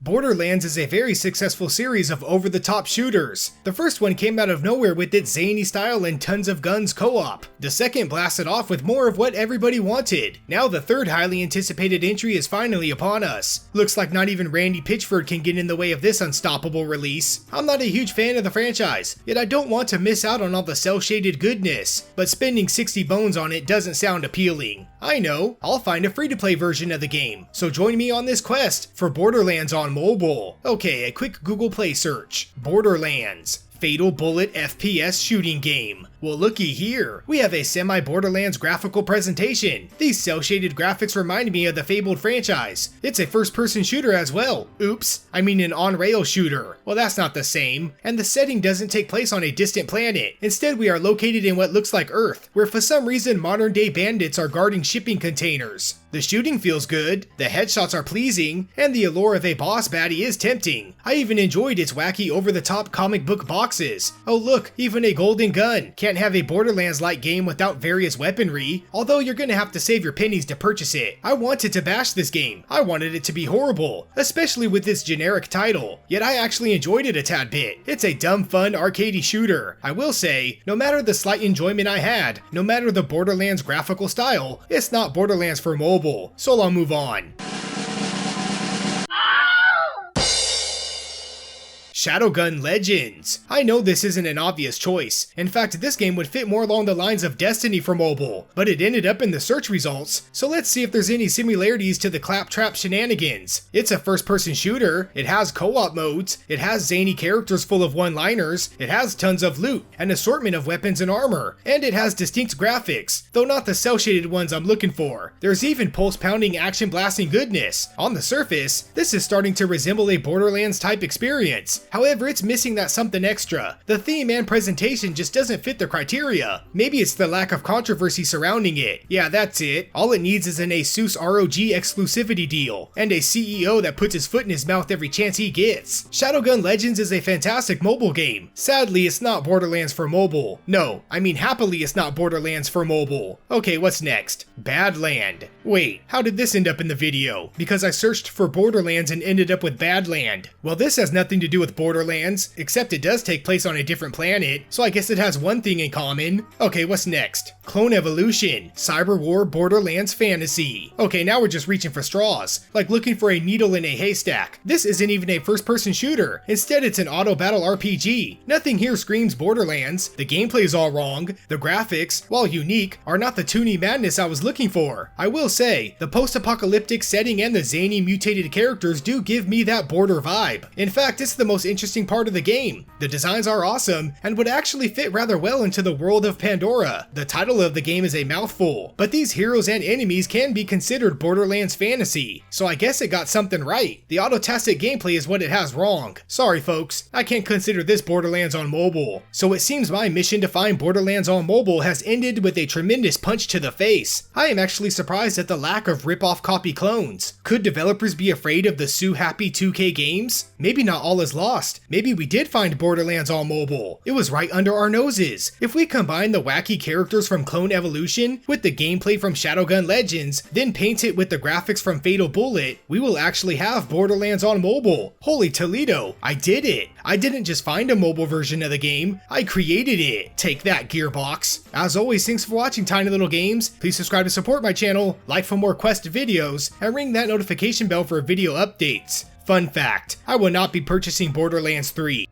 Borderlands is a very successful series of over-the-top shooters. The first one came out of nowhere with its zany style and tons of guns co-op. The second blasted off with more of what everybody wanted. Now the third highly anticipated entry is finally upon us. Looks like not even Randy Pitchford can get in the way of this unstoppable release. I'm not a huge fan of the franchise, yet I don't want to miss out on all the cel-shaded goodness, but spending 60 bones on it doesn't sound appealing. I know, I'll find a free-to-play version of the game, so join me on this quest for Borderlands on mobile. Okay, a quick Google Play search. Borderlands. Fatal Bullet FPS shooting game. Well, looky here. We have a semi-Borderlands graphical presentation. These cel-shaded graphics remind me of the fabled franchise. It's a first-person shooter as well. Oops, I mean an on-rail shooter. Well, that's not the same. And the setting doesn't take place on a distant planet. Instead, we are located in what looks like Earth, where for some reason modern-day bandits are guarding shipping containers. The shooting feels good, the headshots are pleasing, and the allure of a boss baddie is tempting. I even enjoyed its wacky over-the-top comic book boxes. Oh look, even a golden gun. Can't have a Borderlands-like game without various weaponry, although you're gonna have to save your pennies to purchase it. I wanted to bash this game. I wanted it to be horrible, especially with its generic title. Yet I actually enjoyed it a tad bit. It's a dumb fun arcadey shooter. I will say, no matter the slight enjoyment I had, no matter the Borderlands graphical style, it's not Borderlands for mobile. So I'll move on. Shadowgun Legends. I know this isn't an obvious choice. In fact, this game would fit more along the lines of Destiny for mobile, but it ended up in the search results, so let's see if there's any similarities to the Claptrap shenanigans. It's a first-person shooter, it has co-op modes, it has zany characters full of one-liners, it has tons of loot, an assortment of weapons and armor, and it has distinct graphics, though not the cel-shaded ones I'm looking for. There's even pulse-pounding action-blasting goodness. On the surface, this is starting to resemble a Borderlands-type experience. However, it's missing that something extra. The theme and presentation just doesn't fit the criteria. Maybe it's the lack of controversy surrounding it. Yeah, that's it. All it needs is an Asus ROG exclusivity deal, and a CEO that puts his foot in his mouth every chance he gets. Shadowgun Legends is a fantastic mobile game. Sadly, it's not Borderlands for mobile. No, I mean happily it's not Borderlands for mobile. Okay, what's next? Badland. Wait, how did this end up in the video? Because I searched for Borderlands and ended up with Badland. Well, this has nothing to do with Borderlands, except it does take place on a different planet, so I guess it has one thing in common. Okay, what's next? Clone Evolution, Cyber War Borderlands Fantasy. Okay, now we're just reaching for straws, like looking for a needle in a haystack. This isn't even a first-person shooter. Instead, it's an auto-battle RPG. Nothing here screams Borderlands. The gameplay is all wrong. The graphics, while unique, are not the toony madness I was looking for. I will say, the post-apocalyptic setting and the zany mutated characters do give me that Border vibe. In fact, it's the most interesting part of the game. The designs are awesome and would actually fit rather well into the world of Pandora. The title of the game is a mouthful, but these heroes and enemies can be considered Borderlands fantasy, so I guess it got something right. The auto-tastic gameplay is what it has wrong. Sorry folks, I can't consider this Borderlands on mobile. So it seems my mission to find Borderlands on mobile has ended with a tremendous punch to the face. I am actually surprised at the lack of rip-off copy clones. Could developers be afraid of the Sue Happy 2K games? Maybe not all is lost. Maybe we did find Borderlands on mobile. It was right under our noses. If we combine the wacky characters from Clone Evolution with the gameplay from Shadowgun Legends, then paint it with the graphics from Fatal Bullet, we will actually have Borderlands on mobile. Holy Toledo, I did it! I didn't just find a mobile version of the game, I created it. Take that, Gearbox. As always, thanks for watching Tiny Little Games. Please subscribe to support my channel, like for more Quest videos, and ring that notification bell for video updates. Fun fact, I will not be purchasing Borderlands 3.